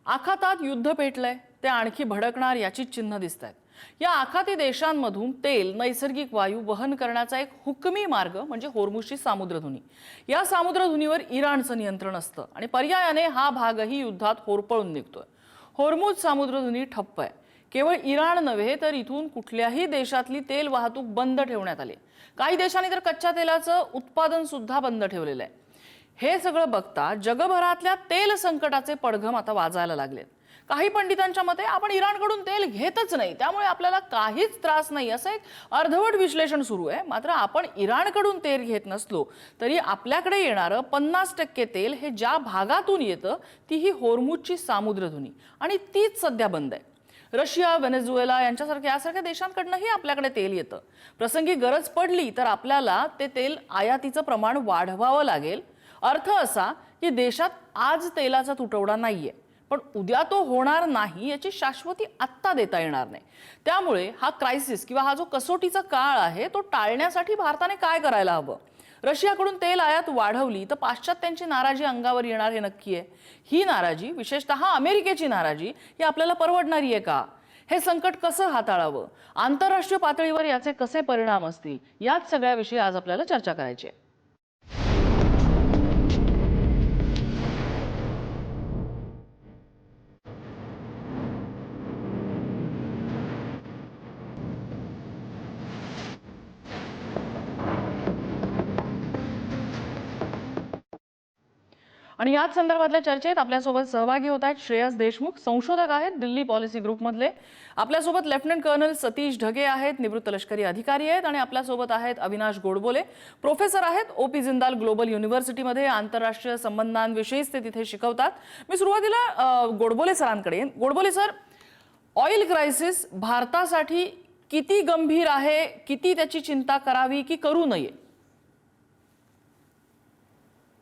आखातात युद्ध पेटलंय, ते आणखी भडकणार याची चिन्ह दिसत आहेत। या आखाती देशांमधून तेल, नैसर्गिक वायू वहन करण्याचा एक हुकमी मार्ग म्हणजे होर्मुझची सामुद्रधुनी। या सामुद्रधुनीवर इराणचं नियंत्रण असतं आणि पर्यायाने हा भागही युद्धात होरपळून निघतोय। होर्मुझ सामुद्रधुनी ठप्प आहे। केवळ इराण नव्हे तर इथून कुठल्याही देशातली तेल वाहतूक बंद ठेवण्यात आली। काही देशांनी तर कच्च्या तेलाचं उत्पादन सुद्धा बंद ठेवलेलं आहे। हे सगळं बघता जगभरातल्या तेल संकटाचे पडघम आता वाजायला लागलेत। काही पंडितांच्या मते आपण इराणकडून तेल घेतच नाही, त्यामुळे आपल्याला काहीच त्रास नाही असं एक अर्धवट विश्लेषण सुरू आहे। मात्र आपण इराणकडून तेल घेत नसलो तरी आपल्याकडे येणारं 50% तेल हे ज्या भागातून येतं ती ही होर्मुझची सामुद्रधुनी आणि तीच सध्या बंद आहे। रशिया, व्हेनेझुएला यासारख्या देशांकडूनही आपल्याकडे तेल येतं। प्रसंगी गरज पडली तर आपल्याला ते तेल आयातीचं प्रमाण वाढवावं लागेल। अर्थ असा की देशात आज तेलाचा तुटवडा नाहीये, पण उद्या तो होणार नाही याची शाश्वती आत्ता देता येणार नाही। त्यामुळे हा क्राइसिस किंवा हा जो कसोटीचा काळ आहे तो टाळण्यासाठी भारताने काय करायला हवं? रशियाकडून तेल आयात वाढवली तर पाश्चात्यांची नाराजी अंगावर येणार हे नक्की आहे। ही नाराजी, विशेषतः अमेरिकेची नाराजी, ही आपल्याला परवडणारी आहे का? हे संकट कसं हाताळावं? आंतरराष्ट्रीय पातळीवर याचे कसे परिणाम असतील? याच सगळ्याविषयी आज आपल्याला चर्चा करायची आहे। आणि याच संदर्भातल्या चर्चेत आपल्यासोबत सहभागी होत आहेत श्रेयस देशमुख, संशोधक आहेत दिल्ली पॉलिसी ग्रुपमधले। आपल्यासोबत लेफ्टनंट कर्नल सतीश ढगे आहेत, निवृत्त लष्करी अधिकारी आहेत। आणि आपल्यासोबत आहेत अविनाश गोडबोले, प्रोफेसर आहेत ओ.पी. जिंदाल ग्लोबल युनिव्हर्सिटीमध्ये, आंतरराष्ट्रीय संबंधांविषयीच ते तिथे शिकवतात। मी सुरुवातीला गोडबोले सरांकडे येईन। गोडबोले सर, ऑइल क्राइसिस भारतासाठी किती गंभीर आहे, किती त्याची चिंता करावी की करू नये?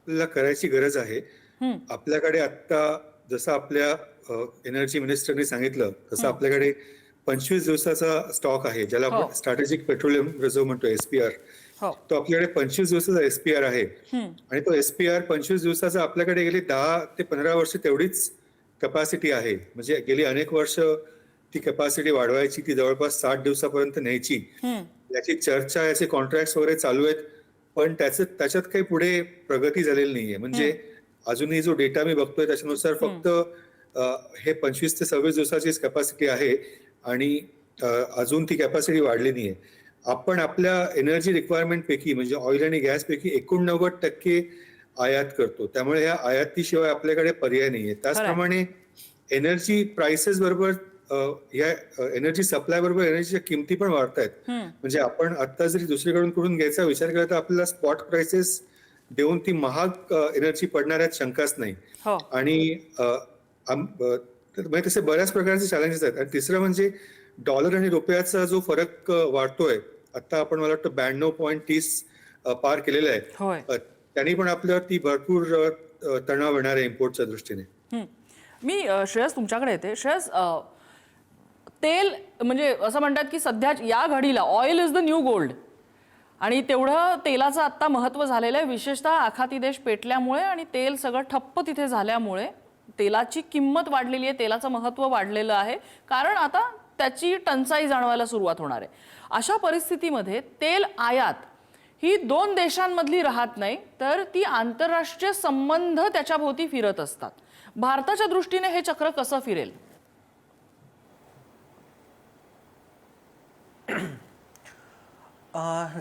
आपल्याला करायची गरज आहे। आपल्याकडे आता जसं आपल्या एनर्जी मिनिस्टरने सांगितलं तसं आपल्याकडे 25 दिवसाचा स्टॉक आहे, ज्याला आपण स्ट्रॅटेजिक पेट्रोलियम रिझर्व्ह म्हणतो, एसपीआर। तो आपल्याकडे 25 दिवसाचा एसपीआर आहे आणि तो एसपीआर 25 दिवसाचा आपल्याकडे गेली 10 ते 15 वर्ष तेवढीच कॅपॅसिटी आहे। म्हणजे गेली अनेक वर्ष ती कॅपॅसिटी वाढवायची, ती जवळपास 60 दिवसापर्यंत न्यायची, याची चर्चा, याचे कॉन्ट्रॅक्ट्स वगैरे चालू आहेत। पण त्याच्यात काही पुढे प्रगती झालेली नाहीये। म्हणजे अजूनही जो डेटा मी बघतोय त्याच्यानुसार फक्त हे 25 ते 26 दिवसाचीच कॅपॅसिटी आहे आणि अजून ती कॅपॅसिटी वाढली नाहीये। आपण आपल्या एनर्जी रिक्वायरमेंट पैकी म्हणजे ऑइल आणि गॅस पैकी 89% आयात करतो, त्यामुळे या आयातीशिवाय आपल्याकडे पर्याय नाहीये। त्याचप्रमाणे एनर्जी प्राइसेस बरोबर या एनर्जी सप्लाय बरोबर एनर्जीच्या किमती पण वाढतायत। म्हणजे आपण आता जरी दुसरीकडून कुठून घ्यायचा विचार केला तर आपल्याला स्पॉट प्राइसेस देऊन ती महाग एनर्जी पडणार यात शंकाच नाही। आणि तसे बऱ्याच प्रकारचे चॅलेंजेस आहेत। आणि तिसरं म्हणजे डॉलर आणि रुपयाचा जो फरक वाढतोय, आता आपण मला वाटतं 92.30 पार केलेला आहे, त्यांनी पण आपल्यावरती भरपूर तणाव येणार आहे इम्पोर्टच्या दृष्टीने। मी श्रेयस तुमच्याकडे येते। श्रेयस, तेल म्हणजे असं म्हणतात की सध्या या घडीला oil is the new gold आणि तेवढं तेलाचं आता महत्त्व झालेलं आहे, विशेषतः आखाती देश पेटल्यामुळे आणि तेल सगळं ठप्प तिथे झाल्यामुळे तेलाची किंमत वाढलेली आहे, तेलाचं महत्त्व वाढलेलं आहे, कारण आता त्याची टंचाई जाणवायला सुरुवात होणार आहे। अशा परिस्थितीमध्ये तेल आयात ही दोन देशांमधली राहत नाही, तर ती आंतरराष्ट्रीय संबंध त्याच्याभोवती फिरत असतात। भारताच्या दृष्टीने हे चक्र कसं फिरेल?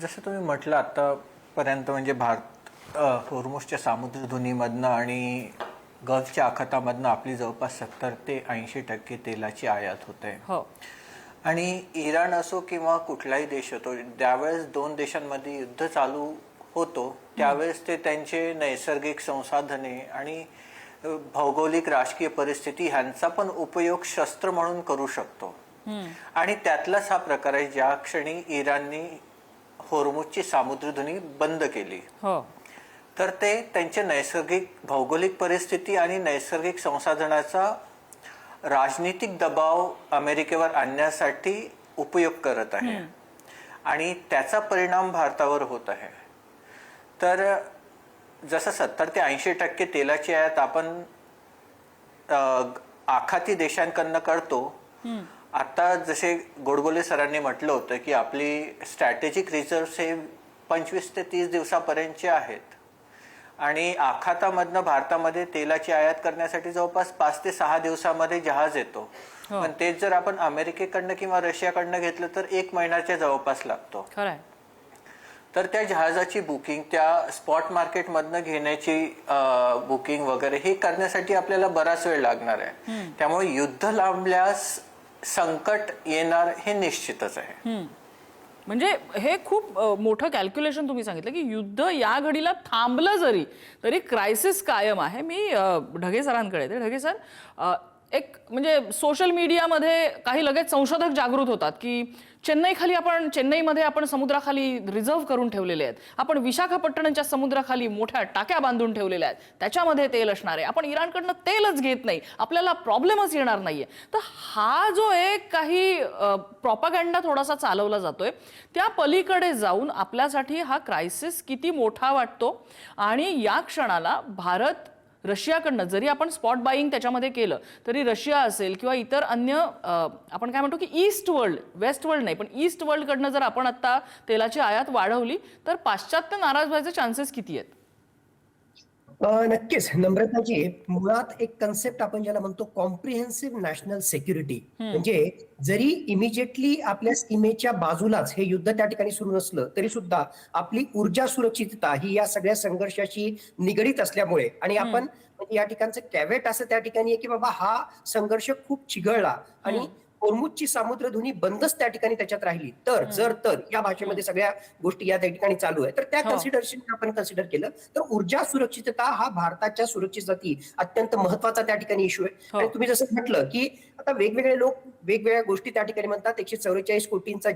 जसं तुम्ही म्हटलं आतापर्यंत, म्हणजे भारत होर्मुझच्या सामुद्रधुनीमधनं आणि गल्फच्या आखातामधनं आपली जवळपास 70 ते 80% तेलाची आयात होते। आणि इराण असो किंवा कुठलाही देश होतो, ज्यावेळेस दोन देशांमध्ये युद्ध चालू होतो त्यावेळेस ते त्यांचे नैसर्गिक संसाधने आणि भौगोलिक राजकीय परिस्थिती ह्यांचा पण उपयोग शस्त्र म्हणून करू शकतो। आणि त्यातलाच हा प्रकार आहे ज्या क्षणी इराणने होर्मुझची सामुद्रधुनी बंद केली, तर ते त्यांचे नैसर्गिक भौगोलिक परिस्थिती आणि नैसर्गिक संसाधनाचा राजनीतिक दबाव अमेरिकेवर आणण्यासाठी उपयोग करत आहे आणि त्याचा परिणाम भारतावर होत आहे। तर जसं 70 ते 80% तेलाची आयात आपण आखाती देशांकडनं करतो. आता जसे गोडबोले सरांनी म्हटलं होतं की आपली स्ट्रॅटेजिक रिझर्व्ह हे 25 ते 30 दिवसापर्यंतचे आहेत आणि आखातामधनं भारतामध्ये तेलाची आयात करण्यासाठी जवळपास 5 ते 6 दिवसामध्ये जहाज येतो. पण तेच जर आपण अमेरिकेकडनं किंवा रशियाकडनं घेतलं तर 1 महिन्याच्या जवळपास लागतो. तर त्या जहाजाची बुकिंग, त्या स्पॉट मार्केटमधनं घेण्याची बुकिंग वगैरे हे करण्यासाठी आपल्याला बराच वेळ लागणार आहे. त्यामुळे युद्ध लांबल्यास संकट येणार हे निश्चितच आहे. म्हणजे हे खूप मोठं कॅल्क्युलेशन तुम्ही सांगितलं की युद्ध या घडीला थांबलं जरी तरी क्रायसिस कायम आहे. मी ढगे सरांकडे येते. ढगे सर, एक म्हणजे सोशल मीडियामध्ये काही लगेच संशोधक जागृत होतात की चेन्नईमध्ये आपण समुद्राखाली रिझर्व्ह करून ठेवलेले आहेत, आपण विशाखापट्टणमच्या समुद्राखाली मोठ्या टाक्या बांधून ठेवलेल्या आहेत, त्याच्यामध्ये तेल असणार आहे, आपण इराणकडनं तेलच घेत नाही, आपल्याला प्रॉब्लेमच येणार नाहीये. तर हा जो एक काही प्रॉपगंडा थोडासा चालवला जातोय त्या पलीकडे जाऊन आपल्यासाठी हा क्रायसिस किती मोठा वाटतो आणि या क्षणाला भारत रशियाकडनं जरी आपण स्पॉट बाईंग त्याच्यामध्ये केलं तरी रशिया असेल किंवा इतर अन्य आपण काय म्हणतो की ईस्ट वर्ल्ड, वेस्ट वर्ल्ड नाही पण ईस्ट वर्ल्डकडनं जर आपण आता तेलाची आयात वाढवली तर पाश्चात्य नाराज व्हायचे चान्सेस किती आहेत? नक्कीच नम्रताजी, मुळात एक कन्सेप्ट आपण ज्याला म्हणतो कॉम्प्रिहेन्सिव्ह नॅशनल सिक्युरिटी, म्हणजे जरी इमिजिएटली आपल्या सीमेच्या बाजूलाच हे युद्ध त्या ठिकाणी सुरू नसलं तरी सुद्धा आपली ऊर्जा सुरक्षितता ही या सगळ्या संघर्षाशी निगडीत असल्यामुळे आणि आपण या ठिकाणचं कॅवेट असं त्या ठिकाणी आहे की बाबा हा संघर्ष खूप चिघळला आणि होर्मुझची सामुद्रधुनी बंदच त्या ठिकाणी त्याच्यात राहिली तर या भाषेमध्ये सगळ्या गोष्टी या ठिकाणी चालू आहे. तर त्या कन्सिडरेशन आपण कन्सिडर केलं तर ऊर्जा सुरक्षितता हा भारताच्या सुरक्षेसाठी अत्यंत महत्वाचा त्या ठिकाणी इश्यू आहे. आणि तुम्ही जसं म्हटलं की आता वेगवेगळे लोक वेगवेगळ्या गोष्टी त्या ठिकाणी म्हणतात. 144 कोटींचा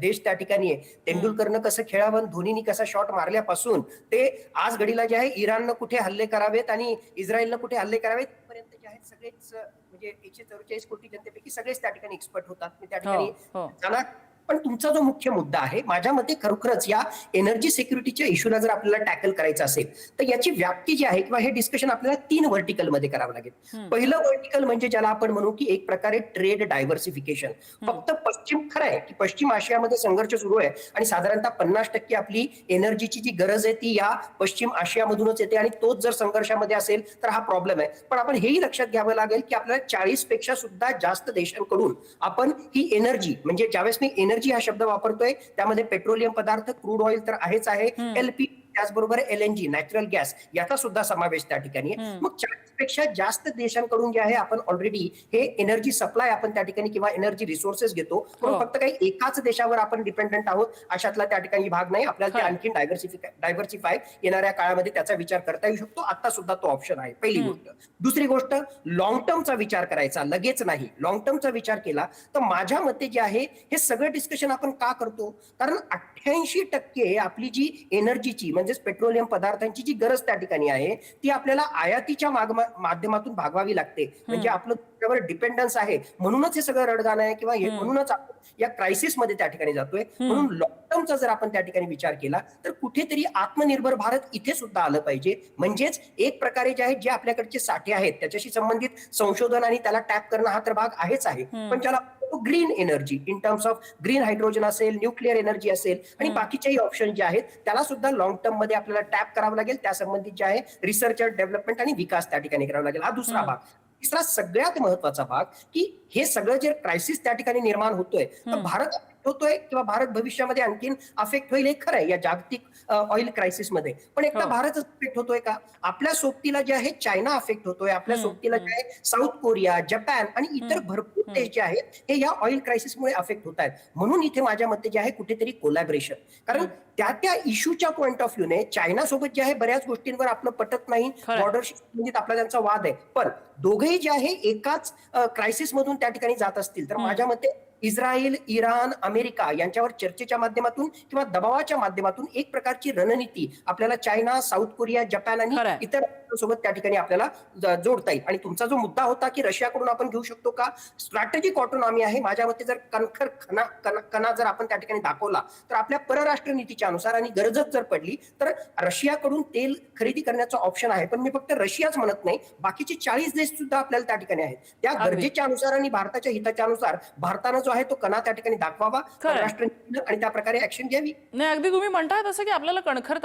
देश त्या ठिकाणी आहे. तेंडुलकरनं कसं खेळावं, धोनीनी कसा शॉट मारल्यापासून ते आज घडीला जे आहे इराणनं कुठे हल्ले करावेत आणि इस्रायलनं कुठे हल्ले करावेत पर्यंत जे आहेत सगळेच म्हणजे 144 कोटी जनतेपैकी सगळेच त्या ठिकाणी एक्सपर्ट होतात. मी त्या ठिकाणी जाणार. पण तुमचा जो मुख्य मुद्दा आहे माझ्या मते खरोखरच या एनर्जी सिक्युरिटीच्या इश्यूला जर आपल्याला टॅकल करायचं असेल तर याची व्याप्ती जी आहे किंवा हे डिस्कशन आपल्याला 3 व्हर्टिकल मध्ये करावं लागेल. पहिलं व्हर्टिकल म्हणजे ज्याला आपण म्हणू की एक प्रकारे ट्रेड डायव्हर्सिफिकेशन. फक्त पश्चिम, खरं आहे की पश्चिम आशियामध्ये संघर्ष सुरू आहे आणि साधारणतः 50% आपली एनर्जीची जी गरज आहे ती या पश्चिम आशियामधूनच येते आणि तोच जर संघर्षामध्ये असेल तर हा प्रॉब्लेम आहे. पण आपण हेही लक्षात घ्यावं लागेल की आपल्याला 40 पेक्षा सुद्धा जास्त देशांकडून आपण ही एनर्जी, म्हणजे ज्यावेळेस मी एनर्जी हा शब्द वापरतोय त्यामध्ये पेट्रोलियम पदार्थ, क्रूड ऑइल तर आहेच आहे, एलपी त्याचबरोबर एलएनजी नॅचरल गॅस याचा सुद्धा समावेश त्या ठिकाणी आहे. मग 40 पेक्षा जास्त देशांकडून जे आहे आपण ऑलरेडी हे एनर्जी सप्लाय आपण त्या ठिकाणी किंवा एनर्जी रिसोर्सेस घेतो. म्हणून फक्त काही एकाच देशावर आपण डिपेंडंट आहोत अशातला त्या ठिकाणी भाग नाही. आपल्याला ते आणखी डायव्हर्सिफाय येणाऱ्या काळामध्ये त्याचा विचार करता येऊ शकतो. आता सुद्धा तो ऑप्शन आहे. पहिली गोष्ट. दुसरी गोष्ट, लॉंग टर्मचा विचार करायचा, लगेच नाही. लॉंग टर्मचा विचार केला तर माझ्या मते जे आहे हे सगळं डिस्कशन आपण का करतो, कारण 88% आपली जी एनर्जीची म्हणजेच पेट्रोलियम पदार्थांची जी गरज त्या ठिकाणी आहे ती आपल्याला आयातीच्या माध्यमातून भागवावी लागते. म्हणजे आपलं त्यावर डिपेंडन्स आहे. म्हणूनच हे सगळं रडगाणं आहे किंवा म्हणूनच आपण या क्रायसिस मध्ये त्या ठिकाणी जातोय. म्हणून लॉंग टर्मचा जर आपण त्या ठिकाणी विचार केला तर कुठेतरी आत्मनिर्भर भारत इथे सुद्धा आलं पाहिजे. म्हणजेच एक प्रकारे जे आहे जे आपल्याकडचे साठे आहेत त्याच्याशी संबंधित संशोधन आणि त्याला टॅप करणं हा तर भाग आहेच आहे. पण त्याला green energy in terms of green hydrogen असेल, न्यूक्लिअर एनर्जी असेल आणि बाकीच्याही ऑप्शन जे आहेत त्याला सुद्धा लॉंग टर्म मध्ये आपल्याला टॅप करावं लागेल. त्या संबंधित जे आहे रिसर्च, डेव्हलपमेंट आणि विकास त्या ठिकाणी करावा लागेल. हा दुसरा भाग. तिसरा सगळ्यात महत्वाचा भाग की हे सगळं जे क्रायसिस त्या ठिकाणी निर्माण होतोय तर भारत होतोय किंवा भारत भविष्यामध्ये आणखीन अफेक्ट होईल हे खरं आहे या जागतिक ऑइल क्रायसिस मध्ये. पण एकदा भारतच अफेक्ट होतोय का? आपल्या सोबतीला जे आहे चायना अफेक्ट होतोय, आपल्या सोबतीला जे आहे साऊथ कोरिया, जपान आणि इतर भरपूर देश जे आहेत हे या ऑइल क्रायसिसमुळे अफेक्ट होत आहेत. म्हणून इथे माझ्या मते जे आहे कुठेतरी कोलॅबरेशन, कारण त्या इश्यूच्या पॉईंट ऑफ व्ह्यूने चायना सोबत जे आहे बऱ्याच गोष्टींवर आपलं पटत नाही, बॉर्डरशी संबंधित आपला त्यांचा वाद आहे. पण दोघेही जे आहे एकाच क्रायसिस मधून त्या ठिकाणी जात असतील तर माझ्या मते इस्रायल, इराण, अमेरिका यांच्यावर चर्चेच्या माध्यमातून किंवा दबावाच्या माध्यमातून एक प्रकारची रणनीती आपल्याला चायना, साऊथ कोरिया, जपान आणि इतर सोबत त्या ठिकाणी आपल्याला जोडता येईल. आणि तुमचा जो मुद्दा होता की रशियाकडून आपण घेऊ शकतो का, स्ट्रॅटेजिक ऑटोनॉमी आहे. माझ्या मते जर कणखर कणा जर आपण त्या ठिकाणी दाखवला तर आपल्या परराष्ट्र नीतीच्या अनुसार आणि गरजच जर पडली तर रशियाकडून तेल खरेदी करण्याचा ऑप्शन आहे. पण मी फक्त रशियाच म्हणत नाही, बाकीचे 40 देश सुद्धा आपल्याला त्या ठिकाणी आहेत. त्या गरजेच्या अनुसार आणि भारताच्या हिताच्या अनुसार भारतानं जो आहे तो कणा त्या ठिकाणी दाखवावा परराष्ट्र नीतीनं आणि त्या प्रकारे ऍक्शन घ्यावी. नाही, अगदी तुम्ही म्हणताय तसं की आपल्याला कणखर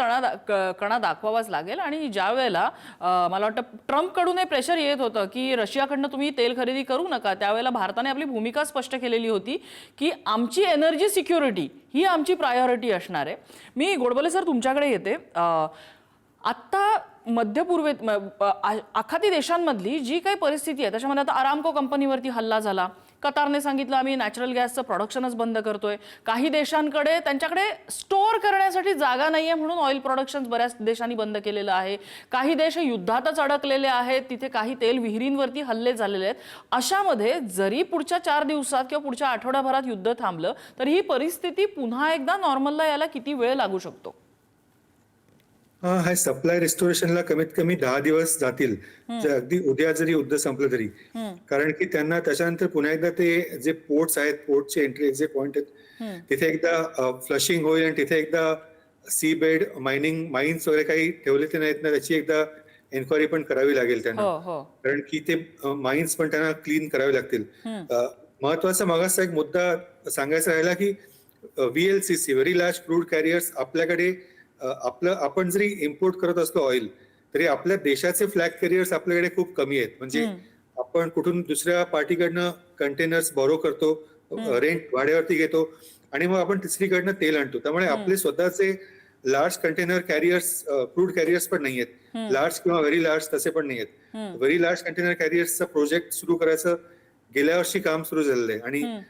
कणा दाखवावाच लागेल. आणि ज्या वेळेला मला वाटतं ट्रम्पकडून हे प्रेशर येत होतं की रशियाकडनं तुम्ही तेल खरेदी करू नका, त्यावेळेला भारताने आपली भूमिका स्पष्ट केलेली होती की आमची एनर्जी सिक्युरिटी ही आमची प्रायोरिटी असणार आहे. मी गोडबोले सर तुमच्याकडे येते. आत्ता मध्य पूर्वेत आखाती देशांमधली जी काही परिस्थिती आहे त्याच्यामध्ये आता अरामको कंपनीवरती हल्ला झाला, कतारने सांगितलं आम्ही नॅचरल गॅसचं प्रोडक्शनच बंद करतोय. काही देशांकडे त्यांच्याकडे स्टोअर करण्यासाठी जागा नाहीये म्हणून ऑइल प्रोडक्शन बऱ्याच देशांनी बंद केलेलं आहे. काही देश युद्धातच अडकलेले आहेत, तिथे काही तेल विहिरींवरती हल्ले झालेले आहेत. अशामध्ये जरी पुढच्या 4 दिवसात किंवा पुढच्या आठवड्याभरात युद्ध थांबलं तर ही परिस्थिती पुन्हा एकदा नॉर्मलला यायला किती वेळ लागू शकतो? हा सप्लाय रिस्टोरेशनला कमीत कमी 10 दिवस जातील, अगदी उद्या जरी युद्ध संपलं तरी. कारण की त्यांना त्याच्यानंतर पुन्हा एकदा ते जे पोर्ट्स आहेत, पोर्टचे एंट्री एक्झिट पॉइंट आहेत, तिथे एकदा फ्लशिंग होईल आणि तिथे एकदा सी बेड माइन्स वगैरे काही ठेवले ते नाहीत ना, त्याची एकदा एन्क्वायरी पण करावी लागेल त्यांना. कारण की ते माइन्स पण त्यांना क्लीन करावे लागतील. महत्वाचा मागासचा एक मुद्दा सांगायचा राहिला की VLCC very large crude carriers आपल्याकडे आपण जरी इम्पोर्ट करत असलो ऑइल तरी आपल्या देशाचे फ्लॅग कॅरियर्स आपल्याकडे खूप कमी आहेत. म्हणजे आपण कुठून दुसऱ्या पार्टीकडनं कंटेनर्स बॉरो करतो, रेंट भाड्यावरती घेतो आणि मग आपण तिसरीकडनं तेल आणतो. त्यामुळे आपले स्वतःचे large container carriers, crude carriers पण नाही आहेत, लार्ज किंवा व्हेरी लार्ज तसे पण नाही आहेत. व्हेरी लार्ज कंटेनर कॅरियर्सचा प्रोजेक्ट सुरू करायचं गेल्या वर्षी काम सुरू झालेलं आहे आणि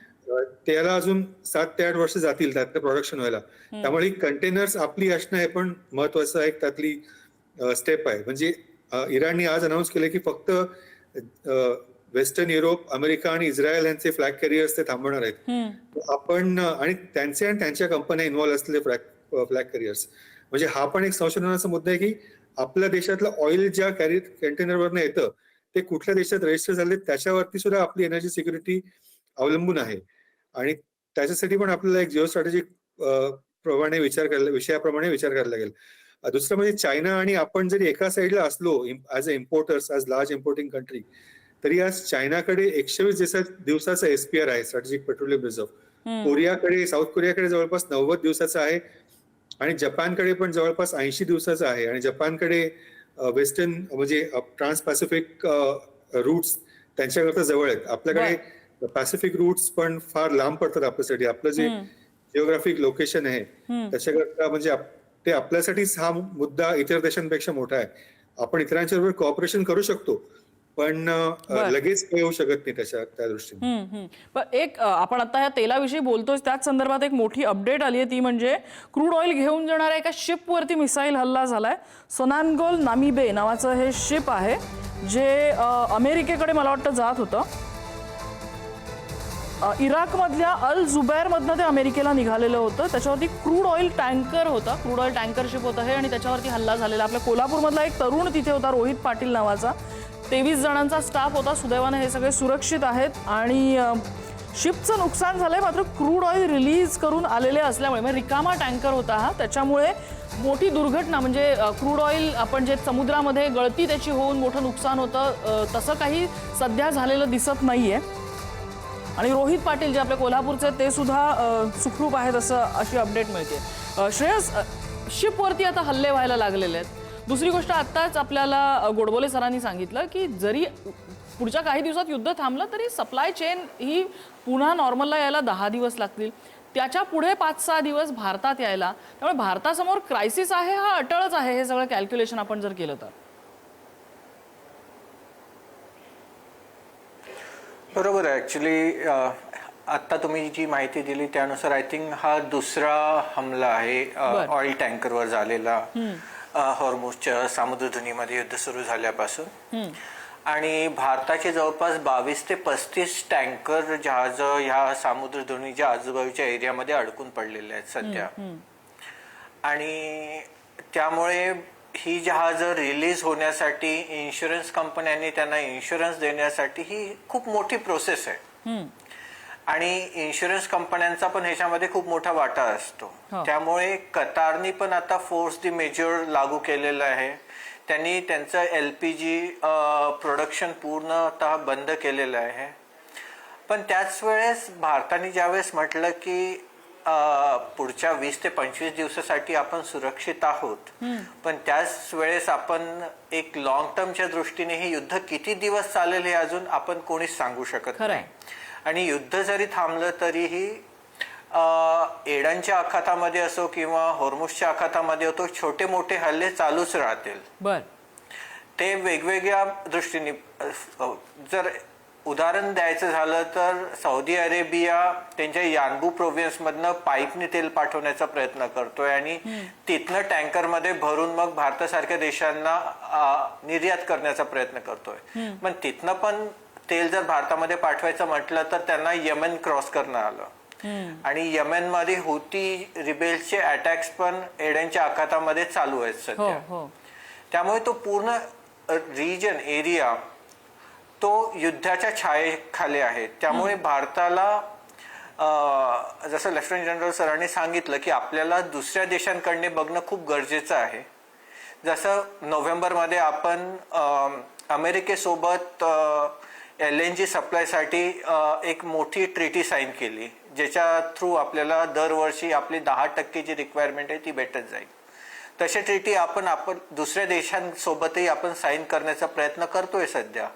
त्याला अजून 7 ते 8 वर्ष जातील त्यातलं प्रोडक्शन व्हायला. त्यामुळे कंटेनर्स आपली असणं हे पण महत्वाचं एक त्यातली स्टेप आहे. म्हणजे इराणने आज अनाऊन्स केलं की फक्त वेस्टर्न युरोप, अमेरिका आणि इस्रायल यांचे फ्लॅग कॅरियर्स ते थांबवणार आहेत. आपण आणि त्यांच्या कंपन्या इन्व्हॉल्व्ह असलेले फ्लॅग कॅरियर्स. म्हणजे हा पण एक संशोधनाचा मुद्दा आहे की आपल्या देशातलं ऑइल ज्या कंटेनरवरनं येतं ते कुठल्या देशात रजिस्टर झाले त्याच्यावरती सुद्धा आपली एनर्जी सिक्युरिटी अवलंबून आहे. आणि त्याच्यासाठी पण आपल्याला एक जिओ स्ट्रॅटेजिक विषयाप्रमाणे विचार करायला लागेल. दुसरं म्हणजे चायना आणि आपण जरी एका साईडला असलो as a importers, as large importing country, तरी आज चायनाकडे 120 दिवसाचा SPR आहे, स्ट्रॅटेजिक पेट्रोलियम रिझर्व्ह. साऊथ कोरियाकडे जवळपास 90 दिवसाचा आहे आणि जपानकडे पण जवळपास 80 दिवसाचा आहे. आणि जपानकडे वेस्टर्न म्हणजे ट्रान्स पॅसिफिक रूट्स त्यांच्याकरता जवळ आहेत. आपल्याकडे पॅसिफिक रूट्स पण फार लांब पडतात आपल्यासाठी. आपलं जे जिओग्राफिक लोकेशन आहे त्याच्याकरता म्हणजे ते आपल्यासाठीच हा मुद्दा इतर देशांपेक्षा मोठा आहे. आपण इतरांच्या बरोबर कॉपरेशन करू शकतो पण लगेच येऊ शकत नाही त्या दृष्टीने. पण एक आपण आता या तेलाविषयी बोलतोय त्याच संदर्भात एक मोठी अपडेट आली आहे, ती म्हणजे क्रूड ऑइल घेऊन जाणाऱ्या एका शिपवरती मिसाईल हल्ला झालाय. सोनानगोल नामीबे नावाचं हे शिप आहे जे अमेरिकेकडे मला वाटतं जात होतं. इराकमधल्या अल जुबैरमधनं ते अमेरिकेला निघालेलं होतं. त्याच्यावरती क्रूड ऑइल टँकर होता, क्रूड ऑइल टँकर शिप होतं हे, आणि त्याच्यावरती हल्ला झालेला. आपल्या कोल्हापूरमधला एक तरुण तिथे होता, रोहित पाटील नावाचा. 23 जणांचा स्टाफ होता. सुदैवाने हे सगळे सुरक्षित आहेत आणि शिपचं नुकसान झालंय. मात्र क्रूड ऑइल रिलीज करून आलेले असल्यामुळे म्हणजे रिकामा टँकर होता हा, त्याच्यामुळे मोठी दुर्घटना म्हणजे क्रूड ऑइल आपण जे समुद्रामध्ये गळती त्याची होऊन मोठं नुकसान होतं तसं काही सध्या झालेलं दिसत नाहीये. आणि रोहित पाटील जे आपल्या कोल्हापूरचे ते सुद्धा सुखरूप आहेत अशी अपडेट मिळते. श्रेयस, शिपवरती आता हल्ले व्हायला लागलेले आहेत. दुसरी गोष्ट आत्ताच आपल्याला गोडबोले सरांनी सांगितलं की जरी पुढच्या काही दिवसात युद्ध थांबलं तरी सप्लाय चेन ही पुन्हा नॉर्मलला यायला 10 दिवस लागतील. त्याच्या पुढे 5-6 दिवस भारतात यायला. त्यामुळे भारतासमोर क्रायसिस आहे हा अटळच आहे, हे सगळं कॅल्क्युलेशन आपण जर केलं तर. बरोबर आहे. ॲक्च्युली आत्ता तुम्ही जी माहिती दिली त्यानुसार आय थिंक हा दुसरा हमला आहे ऑइल टँकरवर झालेला हॉर्मुझच्या सामुद्रधुनीमध्ये युद्ध सुरू झाल्यापासून. आणि भारताचे जवळपास 22 ते 35 टँकर जहाज ह्या सामुद्रधुनीच्या आजूबाजूच्या एरियामध्ये अडकून पडलेले आहेत सध्या. आणि त्यामुळे ही जहाजं रिलीज होण्यासाठी इन्शुरन्स कंपन्यांनी त्यांना इन्शुरन्स देण्यासाठी ही खूप मोठी प्रोसेस आहे आणि इन्शुरन्स कंपन्यांचा पण ह्याच्यामध्ये खूप मोठा वाटा असतो. त्यामुळे कतारनी पण आता फोर्स दी मेजर लागू केलेलं आहे. त्यांनी त्यांचं LPG प्रोडक्शन पूर्णतः बंद केलेलं आहे. पण त्याच वेळेस भारताने ज्यावेळेस म्हटलं की पुढच्या 20 ते 25 दिवसासाठी आपण सुरक्षित आहोत, पण त्याच वेळेस आपण एक लॉंग टर्मच्या दृष्टीने हे युद्ध किती दिवस चालेल हे अजून आपण कोणीच सांगू शकत नाही. आणि युद्ध जरी थांबलं तरीही एडनच्या आखातामध्ये असो किंवा होर्मुझच्या आखातामध्ये असो छोटे मोठे हल्ले चालूच राहतील. ते वेगवेगळ्या दृष्टीने, जर उदाहरण द्यायचं झालं तर सौदी अरेबिया त्यांच्या यानबू प्रोव्हिन्स मधनं पाईपने तेल पाठवण्याचा प्रयत्न करतोय आणि तिथनं टँकरमध्ये भरून मग भारतासारख्या देशांना निर्यात करण्याचा प्रयत्न करतोय. पण तिथनं पण तेल जर भारतामध्ये पाठवायचं म्हटलं तर त्यांना यमन क्रॉस करणं आलं आणि यमन मध्ये हुती रिबेल्सचे अटॅक्स पण एडनच्या आखातामध्ये चालू आहेत सध्या. त्यामुळे तो पूर्ण रिजन एरिया तो युद्धाच्या छायेखाली आहे. त्यामुळे भारताला जसं लेफ्टनंट जनरल सरांनी सांगितलं की आपल्याला दुसऱ्या देशांकडे बघणं खूप गरजेचं आहे. जसं नोव्हेंबरमध्ये आपण अमेरिकेसोबत LNG सप्लायसाठी एक मोठी ट्रीटी साईन केली, ज्याच्या थ्रू आपल्याला दरवर्षी आपली 10% जी रिक्वायरमेंट आहे ती भेटत जाईल. तशी ट्रीटी आपण दुसऱ्या देशांसोबतही आपण साईन करण्याचा प्रयत्न करतोय सध्या.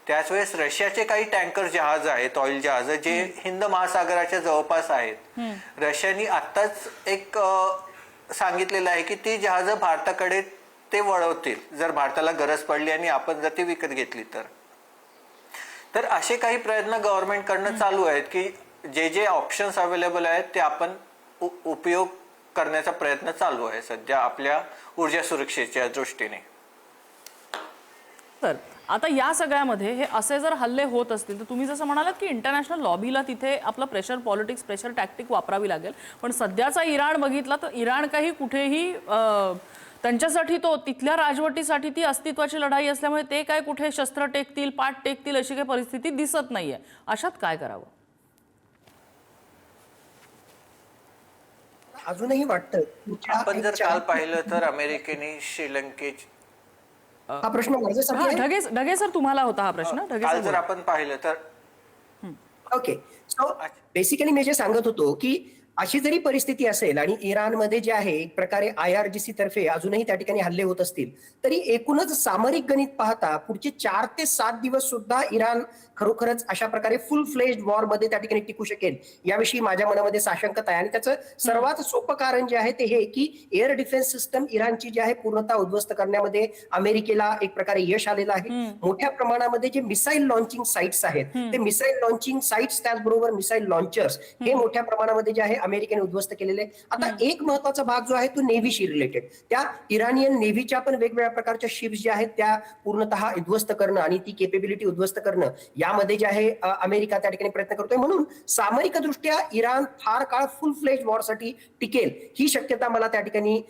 त्याच वेळेस रशियाचे काही टँकर जहाज आहेत, ऑइल जहाज, जे हिंद महासागराच्या जवळपास आहेत. रशियाने आत्ताच एक सांगितलेलं आहे की ती जहाजं भारताकडे ते वळवतील जर भारताला गरज पडली आणि आपण जर ती विकत घेतली तर असे काही प्रयत्न गव्हर्नमेंट कडनं चालू आहेत की जे ऑप्शन्स अवेलेबल आहेत ते आपण उपयोग करण्याचा प्रयत्न चालू आहे सध्या आपल्या ऊर्जा सुरक्षेच्या दृष्टीने. तर आता या सगळ्यामध्ये हे असे जर हल्ले होत असतील तर तुम्ही जसं म्हणालात की इंटरनॅशनल लॉबीला तिथे आपलं प्रेशर पॉलिटिक्स, प्रेशर टॅक्टिक वापरावी लागेल. पण सध्याचा इराण बघितला तर इराण काही कुठेही त्यांच्यासाठी तो तिथल्या राजवटीसाठी ती अस्तित्वाची लढाई असल्यामुळे ते काय कुठे शस्त्र टेकतील, पाठ टेकतील अशी काही परिस्थिती दिसत नाहीये. अशात काय करावं? अजूनही वाटतं आपण जर काल पाहिलं तर अमेरिकेने श्रीलंकेची हा प्रश्न माझ्यासाठी ढगे सर तुम्हाला होता हा प्रश्न. काल जर आपण पाहिलं तर ओके. सो बेसिकली मी जे सांगत होतो की अशी जरी परिस्थिती असेल आणि इराणमध्ये जे आहे एक प्रकारे IRGC तर्फे अजूनही त्या ठिकाणी हल्ले होत असतील तरी एकूणच सामरिक गणित पाहता पुढचे 4 ते 7 दिवस सुद्धा इराण खरोखरच अशा प्रकारे फुल फ्लेज्ड वॉर मध्ये त्या ठिकाणी टिकू शकेल याविषयी माझ्या मनामध्ये साशंकता आहे. आणि त्याचं सर्वात सोपं कारण जे आहे ते हे की एअर डिफेन्स सिस्टम इराणची जी आहे पूर्णतः उद्ध्वस्त करण्यामध्ये अमेरिकेला एक प्रकारे यश आलेलं आहे. मोठ्या प्रमाणामध्ये जे मिसाईल लॉन्चिंग साइट्स आहेत ते मिसाईल लॉन्चिंग साइट्स त्याचबरोबर मिसाईल लॉन्चर्स हे मोठ्या प्रमाणामध्ये जे आहे अमेरिकेने उद्ध्वस्त केलेले. आता एक महत्वाचा भाग जो आहे तो नेव्हीशी रिलेटेड, त्या इराणियन नेव्हीच्या पण वेगवेगळ्या प्रकारच्या शिप्स ज्या आहेत त्या पूर्णतः उद्ध्वस्त करणं आणि ती केपेबिलिटी उद्ध्वस्त करणं यामध्ये जे आहे अमेरिका त्या ठिकाणी प्रयत्न करतोय. म्हणून सामरिक दृष्ट्या इराण फार काळ फुल फ्लेज वॉर साठी टिकेल ही शक्यता मला त्या ठिकाणी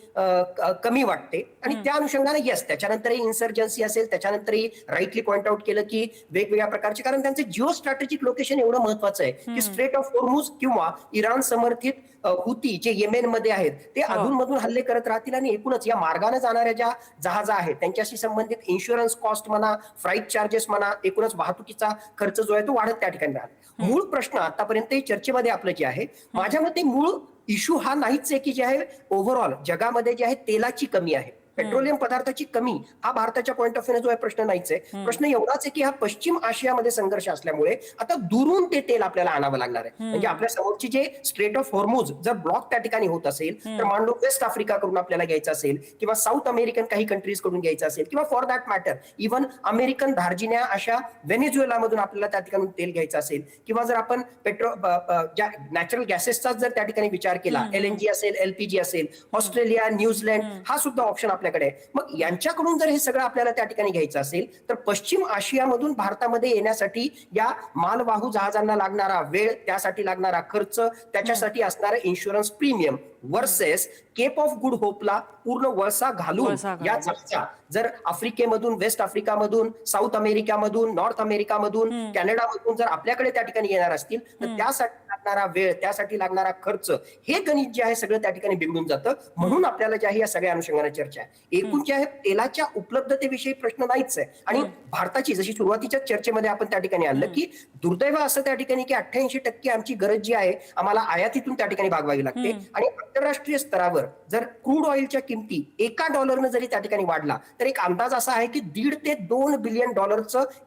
कमी वाटते. आणि त्या अनुषंगाने येस त्याच्यानंतरही इन्सर्जन्सी असेल, त्याच्यानंतरही राईटली पॉइंट आउट केलं की वेगवेगळ्या प्रकारचे, कारण त्यांचे जिओ स्ट्रॅटेजिक लोकेशन एवढं महत्वाचं आहे की स्ट्रेट ऑफ होर्मुझ किंवा इराण समर्थित हुती जे येमेन मध्ये आहेत ते अधूनमधून हल्ले करत राहतील आणि एकूणच या मार्गाने जाणाऱ्या ज्या जहाजा आहेत त्यांच्याशी संबंधित इन्शुरन्स कॉस्ट म्हणा, फ्लाईट चार्जेस म्हणा, एकूणच वाहतुकीचा खर्च जो आहे तो वाढत त्या ठिकाणी राहतो. मूळ प्रश्न आतापर्यंत चर्चेमध्ये आपलं जे आहे माझ्या मते मूळ इश्यू हा नाहीच आहे की जे आहे ओव्हरऑल जगामध्ये जे आहे तेलाची कमी आहे, पेट्रोलियम पदार्थाची कमी हा भारताच्या पॉईंट ऑफ व्ह्यू जो आहे प्रश्न नाहीच आहे. प्रश्न एवढाच आहे की हा पश्चिम आशियामध्ये संघर्ष असल्यामुळे आता दुरून ते तेल आपल्याला आणावं लागणार आहे. म्हणजे आपल्या समोरची जे स्ट्रेट ऑफ हॉर्मुझ जर ब्लॉक त्या ठिकाणी होत असेल तर मांडो वेस्ट आफ्रिका कडून आपल्याला घ्यायचं असेल किंवा साऊथ अमेरिकन काही कंट्रीज कडून घ्यायचं असेल किंवा for that matter even American धार्जिन्या अशा व्हेनेझुएला मधून आपल्याला त्या ठिकाणी तेल घ्यायचं असेल किंवा जर आपण नॅचरल गॅसेसचा जर त्या ठिकाणी विचार केला, LNG असेल, LPG असेल, ऑस्ट्रेलिया, न्यूझीलंड हा सुद्धा ऑप्शन आपल्याकडे. मग यांच्याकडून जर हे सगळं आपल्याला त्या ठिकाणी घ्यायचं असेल तर पश्चिम आशियामधून भारतामध्ये येण्यासाठी या मालवाहू जहाजांना लागणारा वेळ, त्यासाठी लागणारा खर्च, त्याच्यासाठी असणारा insurance premium versus cape of good होपला पूर्ण वळसा घालून या जहाजा जर आफ्रिकेमधून, वेस्ट आफ्रिकामधून, साऊथ अमेरिकामधून, नॉर्थ अमेरिकामधून, कॅनडामधून जर आपल्याकडे त्या ठिकाणी येणार असतील तर त्यासाठी लागणारा वेळ, त्यासाठी लागणारा खर्च, हे गणित जे आहे सगळं त्या ठिकाणी बिघडून जातं. म्हणून आपल्याला जे आहे या सगळ्या अनुषंगाने चर्चा आहे. एकूण जे आहे तेलाच्या उपलब्धतेविषयी प्रश्न नाहीच आहे. आणि भारताची जशी सुरुवातीच्या चर्चेमध्ये आपण त्या ठिकाणी आणलं की दुर्दैव असं त्या ठिकाणी की 88% आमची गरज जी आहे आम्हाला आयातीतून त्या ठिकाणी भागवावी लागते. आणि आंतरराष्ट्रीय स्तरावर जर क्रूड ऑइलच्या किमती $1 जरी त्या ठिकाणी वाढला तर एक अंदाज असा आहे की $1.5 ते $2 बिलियन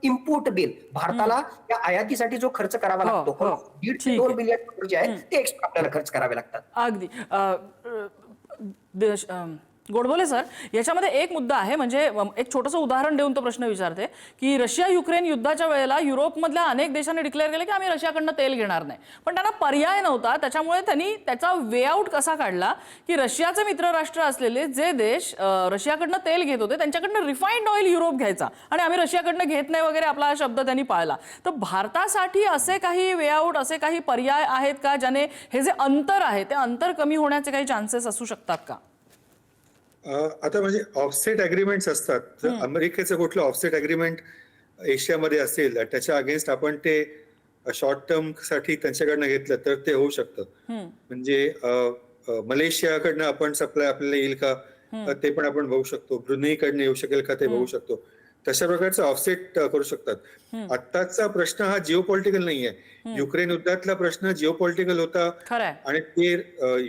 इम्पोर्ट बिल भारताला या आयातीसाठी जो खर्च करावा लागतो, $1.5 ते $2 बिलियन जे आहे ते एक्स्ट्रा आपल्याला खर्च करावे लागतात. अगदी गोडबोले सर, याच्यामध्ये एक मुद्दा आहे, म्हणजे एक छोटंसं उदाहरण देऊन तो प्रश्न विचारते की रशिया युक्रेन युद्धाच्या वेळेला युरोपमधल्या अनेक देशांनी डिक्लेअर केलं की आम्ही रशियाकडनं तेल घेणार नाही, पण त्यांना पर्याय नव्हता. त्याच्यामुळे त्यांनी त्याचा वे आउट कसा काढला की रशियाचे मित्र राष्ट्र असलेले जे देश रशियाकडनं तेल घेत होते त्यांच्याकडनं रिफाइंड ऑइल युरोप घ्यायचा आणि आम्ही रशियाकडनं घेत नाही वगैरे आपला हा शब्द त्यांनी पाळला. तर भारतासाठी असे काही वे आउट, असे काही पर्याय आहेत का ज्याने हे जे अंतर आहे ते अंतर कमी होण्याचे काही चान्सेस असू शकतात का? आता म्हणजे ऑफसेट अग्रीमेंट्स असतात. जर अमेरिकेचं कुठलं ऑफसेट अग्रीमेंट एशियामध्ये असेल त्याच्या अगेन्स्ट आपण ते शॉर्ट टर्म साठी त्यांच्याकडनं घेतलं तर ते होऊ शकतं. म्हणजे मलेशियाकडनं आपण सप्लाय आपल्याला येईल का ते पण आपण बघू शकतो. ब्रुनेईकडनं येऊ शकेल का ते बघू शकतो. तशा प्रकारचं ऑफसेट करू शकतात. आत्ताचा प्रश्न हा जिओपॉलिटिकल नाहीये. युक्रेन युद्धातला प्रश्न जिओपॉलिटिकल होता आणि ते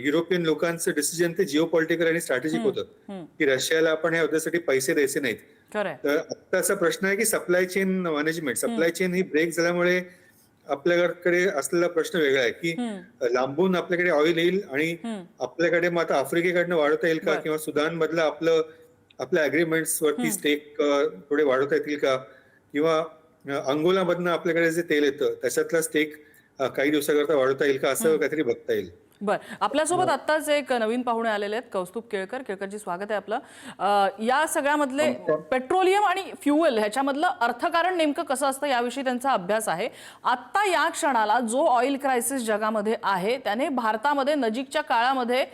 युरोपियन लोकांचं डिसिजन ते जिओपॉलिटिकल आणि स्ट्रॅटेजिक होतं की रशियाला आपण या युद्धासाठी पैसे द्यायचे नाहीत. तर आत्ताचा प्रश्न आहे की supply chain management. Supply chain ही ब्रेक झाल्यामुळे आपल्याकडे असलेला प्रश्न वेगळा आहे की लांबून आपल्याकडे ऑइल येईल आणि आपल्याकडे मग आता आफ्रिकेकडनं वाढवता येईल का किंवा सुदान मधलं आपल्या अग्रीमेंट्स वरती स्टेक थोडे वाढवता येतील का किंवा अंगोला मधनं आपल्याकडे जे तेल येतं त्याच्यातला स्टेक काही दिवसाकरता वाढवता येईल का असं काहीतरी बघता येईल. बर, आपल्यासोबत आत्ताच एक नवीन पाहुणे आलेले आहेत, कौस्तुभ केळकर. केळकरजी, स्वागत आहे आपलं. या सगळ्यामधले पेट्रोलियम आणि फ्युएल ह्याच्यामधलं अर्थकारण नेमकं कसं असतं याविषयी त्यांचा अभ्यास आहे. आत्ता या क्षणाला जो ऑइल क्रायसिस जगामध्ये आहे त्याने भारतामध्ये नजीकच्या काळामध्ये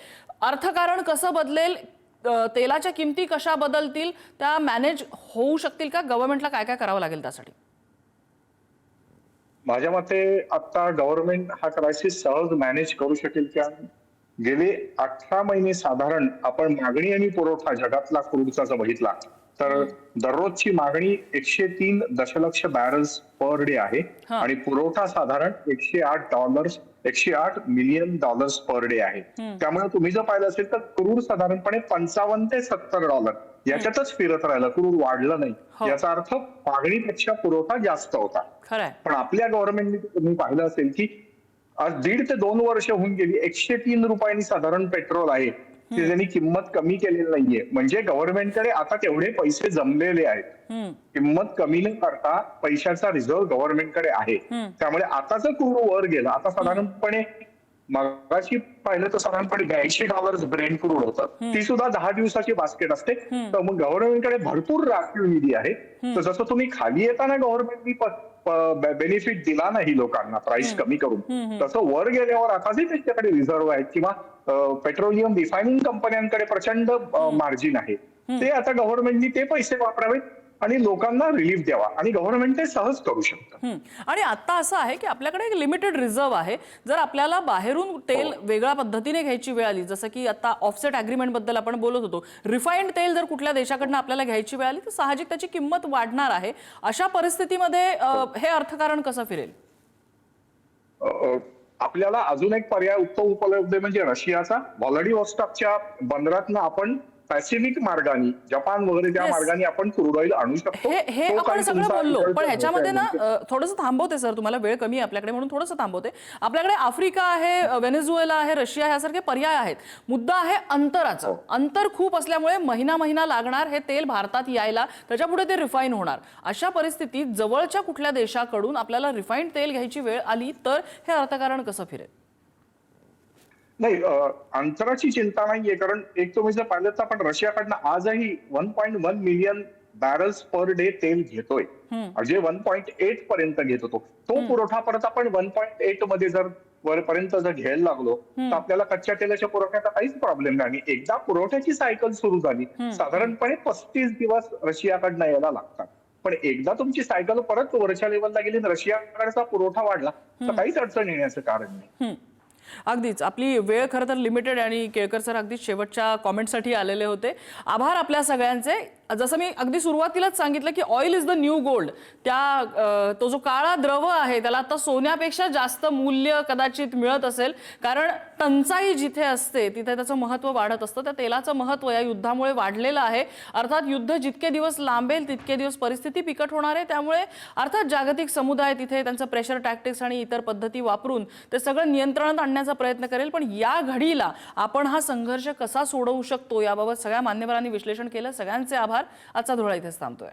अर्थकारण कसं बदलेल, तेलाच्या किमती कशा बदलतील, त्या मॅनेज होऊ शकतील का, गव्हर्नमेंटला काय काय करावं लागेल त्यासाठी? माझ्या मते आता गव्हर्नमेंट हा क्रायसिस सहज मॅनेज करू शकेल का? गेले 18 महिने साधारण आपण मागणी आणि पुरवठा जगातला क्रूडचा जर बघितला तर दररोजची मागणी 103 दशलक्ष बॅरल्स पर डे आहे आणि पुरवठा साधारण $108 मिलियन पर डे आहे. त्यामुळे तुम्ही जर पाहिलं असेल तर क्रूड साधारणपणे $55 ते $70 याच्यातच फिरत राहिलं. क्रूड वाढलं नाही. याचा अर्थ मागणीपेक्षा पुरवठा जास्त होता. पण आपल्या गव्हर्नमेंटने तुम्ही पाहिलं असेल की आज 1.5 ते 2 वर्ष होऊन गेली, 103 रुपयांनी साधारण पेट्रोल आहे. ते त्यांनी किंमत कमी केलेली नाहीये. म्हणजे गव्हर्नमेंटकडे आता तेवढे पैसे जमलेले आहेत. किंमत कमी न करता पैशाचा रिझर्व्ह गव्हर्नमेंटकडे आहे. त्यामुळे आता जर क्रूड वर गेला, आता साधारणपणे मगाशी पाहिलं तर साधारणपणे $82 ब्रेंट क्रूड होतं. ती सुद्धा 10 दिवसाची बास्केट असते. तर मग गव्हर्नमेंटकडे भरपूर राखीव निधी आहे. तर जसं तुम्ही खाली येताना गव्हर्नमेंटनी बेनिफिट दिला नाही लोकांना प्राइस कमी करून, तसं वर गेल्यावर आताही त्यांच्याकडे रिझर्व्ह आहेत किंवा पेट्रोलियम रिफायनिंग कंपन्यांकडे प्रचंड मार्जिन आहे. ते आता गव्हर्नमेंटनी ते पैसे वापरावेत आणि लोकांना रिलीफ द्यावा आणि गव्हर्नमेंट ते सहज करू शकतं. आणि आता असं आहे की आपल्याकडे एक लिमिटेड रिझर्व्ह आहे. जर आपल्याला बाहेरून तेल वेगळ्या पद्धतीने घ्यायची वेळ आली, जसं की आता ऑफसेट अग्रीमेंट बद्दल आपण बोलत होतो, रिफाइंड तेल जर कुठल्या देशाकडनं आपल्याला घ्यायची वेळ आली तर साहजिक त्याची किंमत वाढणार आहे. अशा परिस्थितीमध्ये हे अर्थकारण कसं फिरेल? आपल्याला अजून एक पर्याय उपलब्ध म्हणजे रशियाचा. व्लादिवोस्टॉकच्या बंदरातनं आपण पॅसिफिक मार्गाने, जपान वगैरे त्या मार्गाने आपण क्रूड ऑइल आणू शकतो. हे आपण सगळं बोललो, पण ह्याच्यामध्ये ना थोडंसं थांबवते सर, तुम्हाला वेळ कमी आहे आपल्याकडे म्हणून थोडंसं थांबवते. आपल्याकडे आफ्रिका आहे, व्हेनेझुएला आहे, रशिया ह्यासारखे पर्याय आहेत. मुद्दा आहे अंतराचा. अंतर खूप असल्यामुळे महिना लागणार हे तेल भारतात यायला, त्याच्यापुढे ते रिफाईन होणार. अशा परिस्थितीत जवळच्या कुठल्या देशाकडून आपल्याला रिफाईंड तेल घ्यायची वेळ आली तर हे अर्थकारण कसं फिरेल? नाही, अंतराची चिंता नाहीये. कारण एक तुम्ही जर पाहिलं तर आपण रशियाकडनं आजही 1.1 मिलियन बॅरल्स पर डे तेल घेतोय. जे 1.8 पर्यंत घेत होतो तो पुरवठा परत आपण 1.8 मध्ये जर वरपर्यंत जर घ्यायला लागलो तर आपल्याला कच्च्या तेलाच्या पुरवठ्याचा काहीच प्रॉब्लेम नाही. आणि एकदा पुरवठ्याची सायकल सुरू झाली, साधारणपणे 35 दिवस रशियाकडनं यायला लागतात. पण एकदा तुमची सायकल परत वरच्या लेवलला गेली, रशियाकडचा पुरवठा वाढला तर काहीच अडचण येण्याचं कारण नाही. अगदीच. आपली वेळ खरं तर लिमिटेड आणि केळकर सर अगदी शेवटच्या कॉमेंटसाठी आलेले होते. आभार आपल्या सगळ्यांचे. जसं मी अगदी सुरुवातीलाच सांगितलं की oil is the new gold. तो जो काळा द्रव आहे त्याला आता सोन्यापेक्षा जास्त मूल्य कदाचित मिळत असेल, कारण टंचाई जिथे असते तिथे त्याचं महत्त्व वाढत असतं. त्या तेलाचं महत्त्व या युद्धामुळे वाढलेलं आहे. अर्थात युद्ध जितके दिवस लांबेल तितके दिवस परिस्थिती बिकट होणार आहे. त्यामुळे अर्थात जागतिक समुदाय तिथे त्यांचं प्रेशर टॅक्टिक्स आणि इतर पद्धती वापरून ते सगळं नियंत्रणात आणण्याचा प्रयत्न करेल. पण या घडीला आपण हा संघर्ष कसा सोडवू शकतो याबाबत सगळ्या मान्यवरांनी विश्लेषण केलं. सगळ्यांचे आभार. आजचा धुळा इथेच थांबतोय.